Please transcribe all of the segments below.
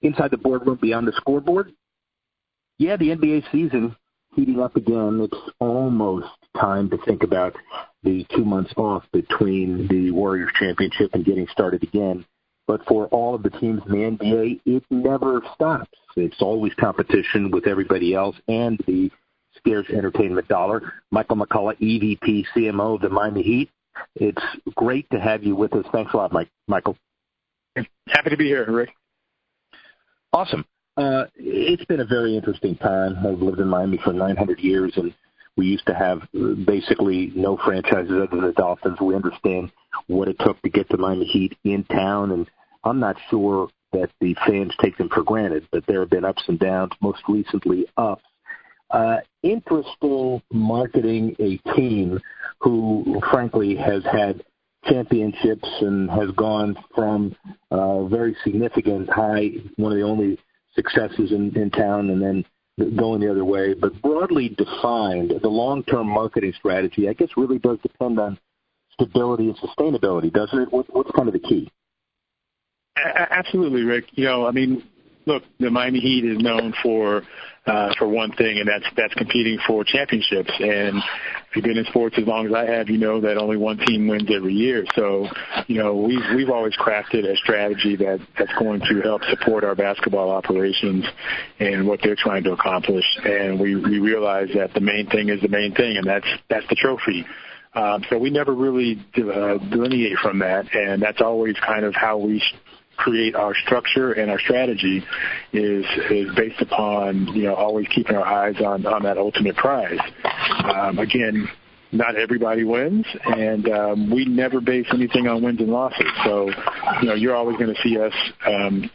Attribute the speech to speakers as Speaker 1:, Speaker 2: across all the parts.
Speaker 1: inside the boardroom, beyond the scoreboard. Yeah, the NBA season heating up again. It's almost time to think about the 2 months off between the Warriors championship and getting started again. But for all of the teams in the NBA, it never stops. It's always competition with everybody else and the scarce entertainment dollar. Michael McCullough, EVP, CMO of the Miami Heat. It's great to have you with us. Thanks a lot, Michael.
Speaker 2: Happy to be here, Rick.
Speaker 1: Awesome. It's been a very interesting time. I've lived in Miami for 900 years, and we used to have basically no franchises other than the Dolphins. We understand what it took to get the Miami Heat in town, and I'm not sure that the fans take them for granted, but there have been ups and downs, most recently ups. Interesting marketing a team who, frankly, has had championships and has gone from very significant high, one of the only successes in town, and then going the other way. But broadly defined, the long-term marketing strategy, I guess, really does depend on stability and sustainability, doesn't it? What's kind of the key?
Speaker 2: Absolutely, Rick. Look, the Miami Heat is known for one thing, and that's competing for championships. And if you've been in sports as long as I have, you know that only one team wins every year. So, we've always crafted a strategy that's going to help support our basketball operations and what they're trying to accomplish. And we realize that the main thing is the main thing, and that's the trophy. So we never really delineate from that, and that's always kind of how we create our structure, and our strategy is based upon always keeping our eyes on that ultimate prize. Again, not everybody wins, and we never base anything on wins and losses. So you're always going to see us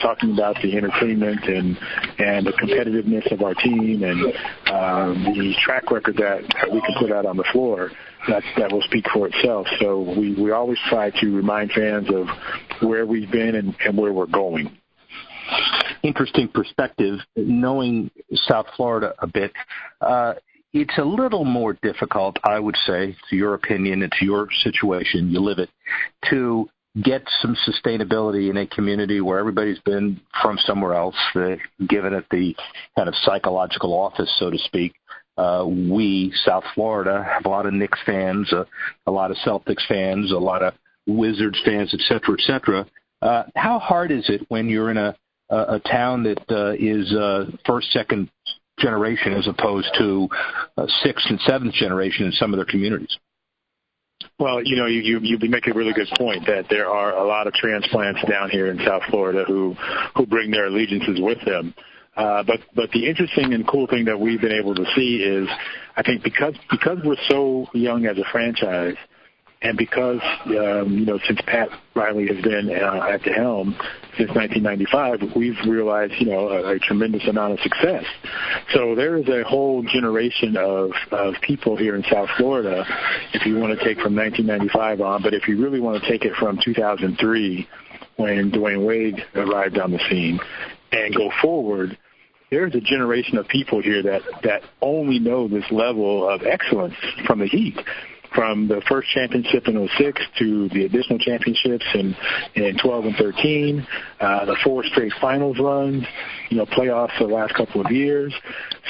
Speaker 2: talking about the entertainment and the competitiveness of our team and the track record that we can put out on the floor. That will speak for itself. So we always try to remind fans of where we've been and where we're going.
Speaker 1: Interesting perspective. Knowing South Florida a bit, it's a little more difficult, I would say, to your opinion, it's your situation, you live it, to get some sustainability in a community where everybody's been from somewhere else, given it the kind of psychological office, so to speak. We, South Florida, have a lot of Knicks fans, a lot of Celtics fans, a lot of Wizards fans, et cetera, et cetera. How hard is it when you're in a town that is first, second generation as opposed to sixth and seventh generation in some of their communities?
Speaker 2: Well, you make a really good point that there are a lot of transplants down here in South Florida who bring their allegiances with them. But the interesting and cool thing that we've been able to see is, I think because we're so young as a franchise, and because since Pat Riley has been at the helm since 1995, we've realized a tremendous amount of success. So there is a whole generation of people here in South Florida, if you want to take from 1995 on, but if you really want to take it from 2003 when Dwayne Wade arrived on the scene and go forward, there's a generation of people here that only know this level of excellence from the Heat, from the first championship in 2006 to the additional championships in 12 and 13, the 4 straight finals runs, playoffs the last couple of years.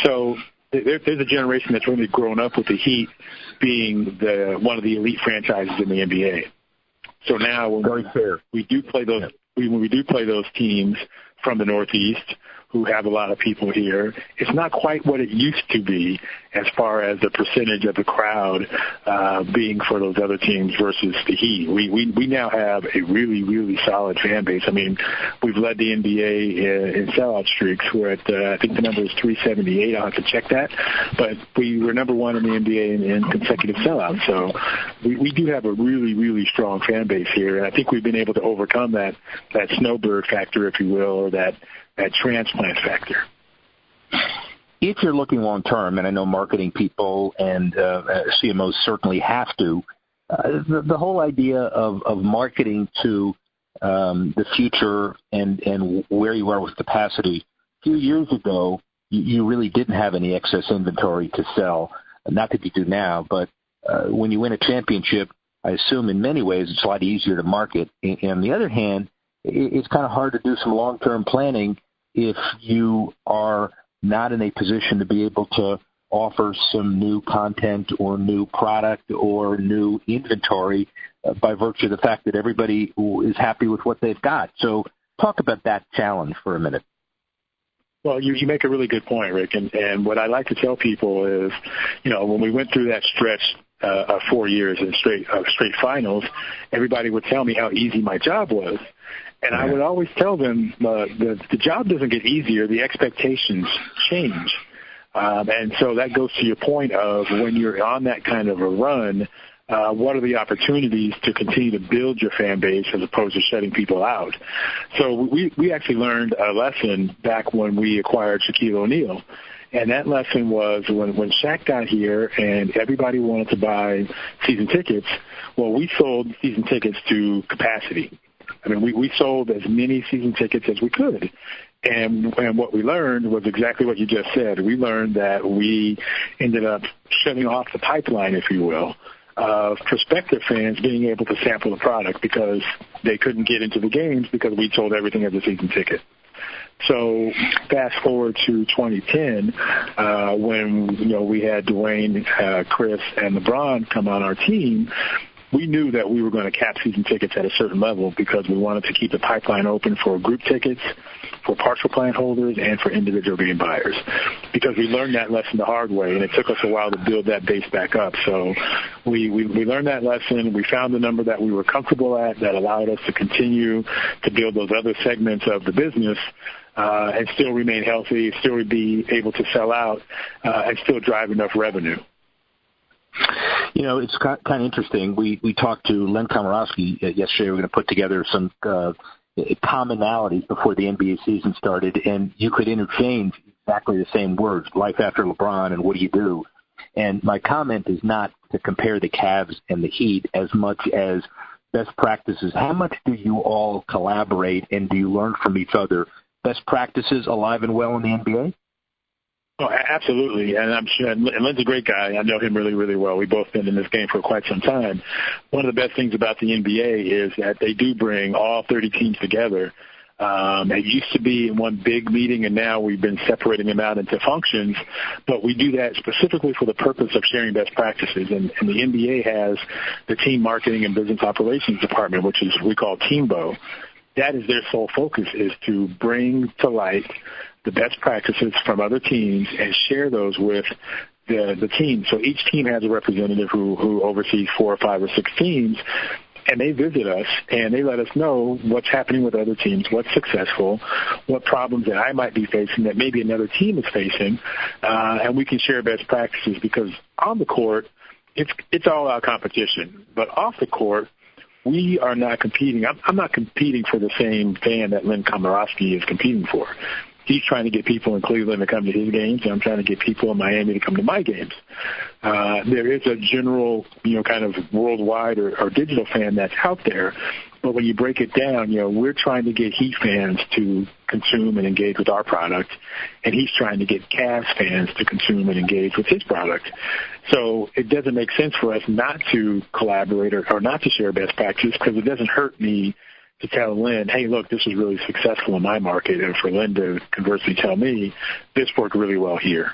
Speaker 2: So there's a generation that's really grown up with the Heat being one of the elite franchises in the NBA. So now when we do play those teams from the Northeast who have a lot of people here, it's not quite what it used to be as far as the percentage of the crowd being for those other teams versus the Heat. We now have a really, really solid fan base. I mean, we've led the NBA in sellout streaks. We're at, I think the number is 378. I'll have to check that. But we were number one in the NBA in consecutive sellouts. So we do have a really, really strong fan base here. And I think we've been able to overcome that snowbird factor, if you will, or that transplant factor.
Speaker 1: If you're looking long term, and I know marketing people and CMOs certainly have to, the whole idea of marketing to the future and where you are with capacity, a few years ago, you really didn't have any excess inventory to sell. Not that you do now, but when you win a championship, I assume in many ways it's a lot easier to market. And on the other hand, it's kind of hard to do some long-term planning if you are not in a position to be able to offer some new content or new product or new inventory by virtue of the fact that everybody is happy with what they've got. So talk about that challenge for a minute.
Speaker 2: Well, you make a really good point, Rick. And what I like to tell people is, when we went through that stretch of 4 years in straight finals, everybody would tell me how easy my job was. And I would always tell them the job doesn't get easier. The expectations change. And so that goes to your point of when you're on that kind of a run, what are the opportunities to continue to build your fan base as opposed to shutting people out? So we actually learned a lesson back when we acquired Shaquille O'Neal. And that lesson was when Shaq got here and everybody wanted to buy season tickets, well, we sold season tickets to capacity. I mean, we sold as many season tickets as we could. And what we learned was exactly what you just said. We learned that we ended up shutting off the pipeline, if you will, of prospective fans being able to sample the product because they couldn't get into the games because we sold everything as a season ticket. So fast forward to 2010, when we had Dwayne, Chris, and LeBron come on our team, we knew that we were going to cap season tickets at a certain level because we wanted to keep the pipeline open for group tickets, for partial plan holders, and for individual game buyers. Because we learned that lesson the hard way, and it took us a while to build that base back up. So we learned that lesson. We found the number that we were comfortable at that allowed us to continue to build those other segments of the business and still remain healthy, still be able to sell out, and still drive enough revenue.
Speaker 1: It's kind of interesting. We talked to Len Komorowski yesterday. We're going to put together some commonalities before the NBA season started, and you could interchange exactly the same words, life after LeBron and what do you do? And my comment is not to compare the Cavs and the Heat as much as best practices. How much do you all collaborate and do you learn from each other? Best practices alive and well in the NBA?
Speaker 2: Oh, absolutely, and I'm sure. And Len's a great guy. I know him really, really well. We've both been in this game for quite some time. One of the best things about the NBA is that they do bring all 30 teams together. It used to be in one big meeting, and now we've been separating them out into functions. But we do that specifically for the purpose of sharing best practices. And the NBA has the team marketing and business operations department, which is we call Teambo. That is their sole focus, is to bring to light the best practices from other teams and share those with the team. So each team has a representative who oversees 4 or 5 or 6 teams, and they visit us and they let us know what's happening with other teams, what's successful, what problems that I might be facing that maybe another team is facing, and we can share best practices because on the court, it's all out competition. But off the court, we are not competing. I'm not competing for the same fan that Len Komorowski is competing for. He's trying to get people in Cleveland to come to his games, and I'm trying to get people in Miami to come to my games. There is a general, kind of worldwide or digital fan that's out there, but when you break it down, we're trying to get Heat fans to consume and engage with our product, and he's trying to get Cavs fans to consume and engage with his product. So it doesn't make sense for us not to collaborate or not to share best practices because it doesn't hurt me to tell Len, hey, look, this is really successful in my market, and for Len to conversely tell me, this worked really well here.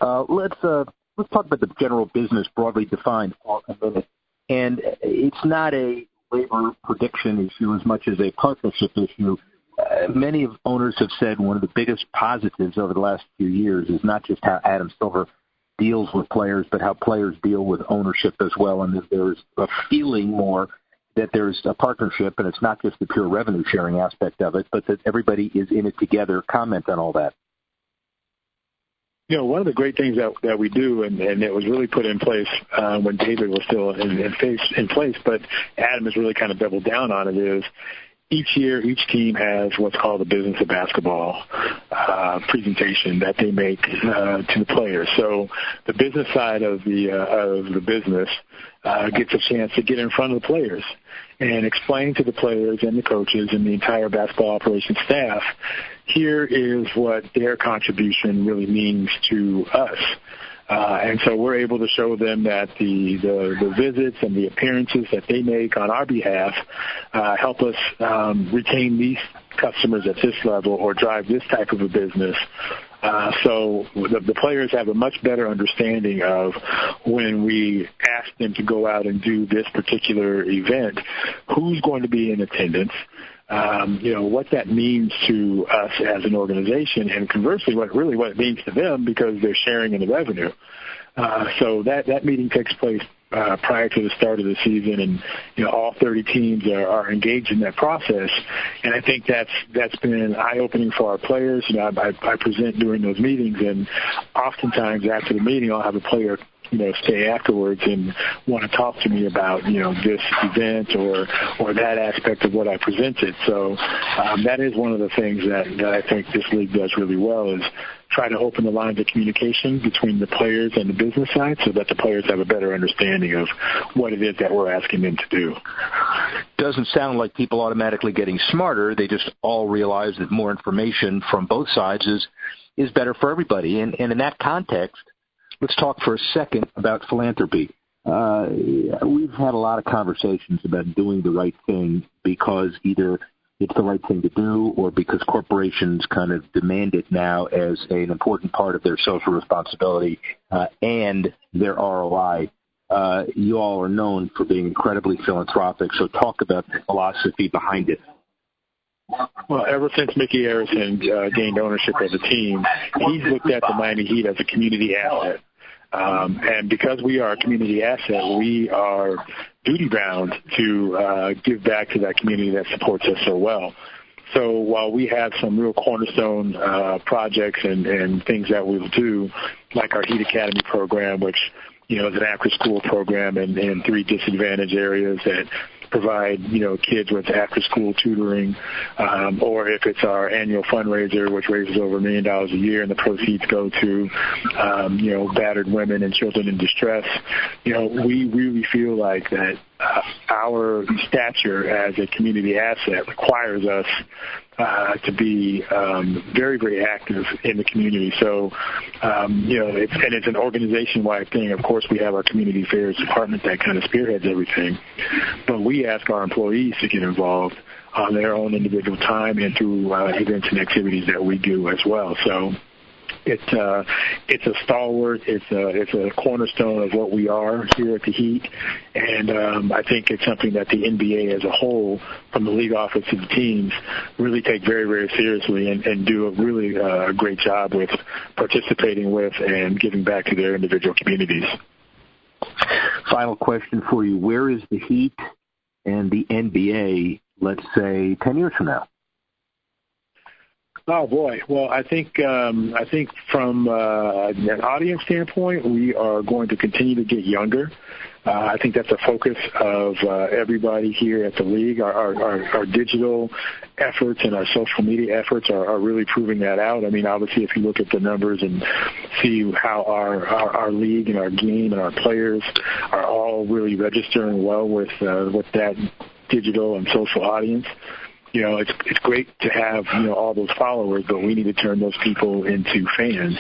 Speaker 1: Let's talk about the general business broadly defined for a minute. And it's not a labor prediction issue as much as a partnership issue. Many of owners have said one of the biggest positives over the last few years is not just how Adam Silver deals with players, but how players deal with ownership as well, and that there's a feeling more that there's a partnership, and it's not just the pure revenue-sharing aspect of it, but that everybody is in it together. Comment on all that.
Speaker 2: One of the great things that we do, and it was really put in place when David was still in place, but Adam has really kind of doubled down on it, is each year each team has what's called the business of basketball presentation that they make to the players. So the business side of the business gets a chance to get in front of the players and explain to the players and the coaches and the entire basketball operations staff, here is what their contribution really means to us. And so we're able to show them that the visits and the appearances that they make on our behalf help us retain customers at this level or drive this type of a business. So the players have a much better understanding of when we ask them to go out and do this particular event, who's going to be in attendance, what that means to us as an organization, and conversely, what it means to them, because they're sharing in the revenue. So that meeting takes place prior to the start of the season, and all 30 teams are engaged in that process. And I think that's been eye-opening for our players. I present during those meetings, and oftentimes after the meeting, I'll have a player stay afterwards and want to talk to me about, this event or that aspect of what I presented. So that is one of the things that I think this league does really well, is try to open the lines of communication between the players and the business side so that the players have a better understanding of what it is that we're asking them to do.
Speaker 1: Doesn't sound like people automatically getting smarter. They just all realize that more information from both sides is better for everybody. And in that context, let's talk for a second about philanthropy. We've had a lot of conversations about doing the right thing because either it's the right thing to do or because corporations kind of demand it now as an important part of their social responsibility and their ROI. You all are known for being incredibly philanthropic, so talk about the philosophy behind it.
Speaker 2: Well, ever since Mickey Harrison gained ownership of the team, he's looked at the Miami Heat as a community asset. And because we are a community asset, we are duty-bound to give back to that community that supports us so well. So while we have some real cornerstone projects and things that we'll do, like our Heat Academy program, which is an after-school program in 3 disadvantaged areas that provide, kids with after-school tutoring, or if it's our annual fundraiser, which raises over $1 million a year, and the proceeds go to, battered women and children in distress. We really feel like that our stature as a community asset requires us to be very, very active in the community. So, it's an organization-wide thing. Of course, we have our community affairs department that kind of spearheads everything, but we ask our employees to get involved on their own individual time and through events and activities that we do as well. So it's a stalwart, it's a cornerstone of what we are here at the Heat, and I think it's something that the NBA as a whole, from the league office to the teams, really take very, very seriously and do a really great job with participating with and giving back to their individual communities.
Speaker 1: Final question for you. Where is the Heat and the NBA, let's say, 10 years from now?
Speaker 2: Oh, boy. Well, I think from an audience standpoint, we are going to continue to get younger. I think that's a focus of everybody here at the league. Our digital efforts and our social media efforts are really proving that out. I mean, obviously, if you look at the numbers and see how our league and our game and our players are all really registering well with that digital and social audience. It's great to have, all those followers, but we need to turn those people into fans.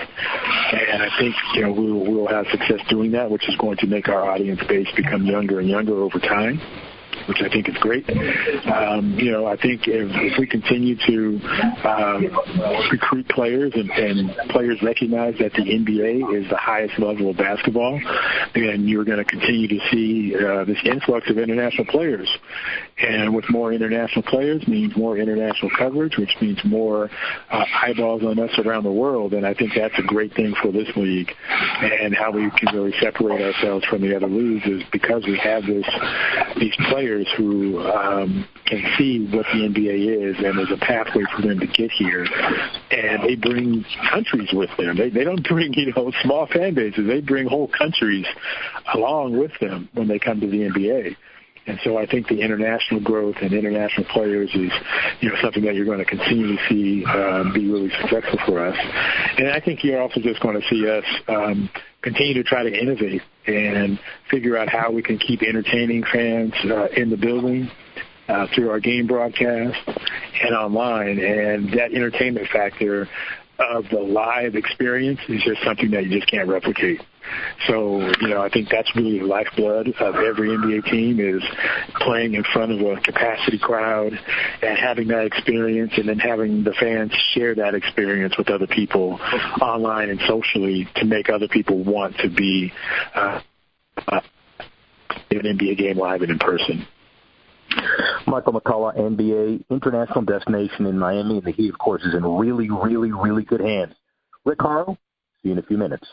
Speaker 2: And I think, we'll have success doing that, which is going to make our audience base become younger and younger over time, which I think is great. I think if we continue to recruit players and players recognize that the NBA is the highest level of basketball, then you're going to continue to see this influx of international players. And with more international players means more international coverage, which means more eyeballs on us around the world. And I think that's a great thing for this league. And how we can really separate ourselves from the other leagues is because we have these players who can see what the NBA is, and there's a pathway for them to get here. And they bring countries with them. They don't bring, small fan bases. They bring whole countries along with them when they come to the NBA. And so I think the international growth and international players is, something that you're going to continue to see be really successful for us. And I think you're also just going to see us continue to try to innovate and figure out how we can keep entertaining fans in the building through our game broadcast and online. And that entertainment factor of the live experience is just something that you just can't replicate. So, I think that's really the lifeblood of every NBA team is playing in front of a capacity crowd and having that experience, and then having the fans share that experience with other people online and socially to make other people want to be in an NBA game live and in person.
Speaker 1: Michael McCullough, NBA international destination in Miami, and he, of course, is in really, really, really good hands. Rick Horrow, see you in a few minutes.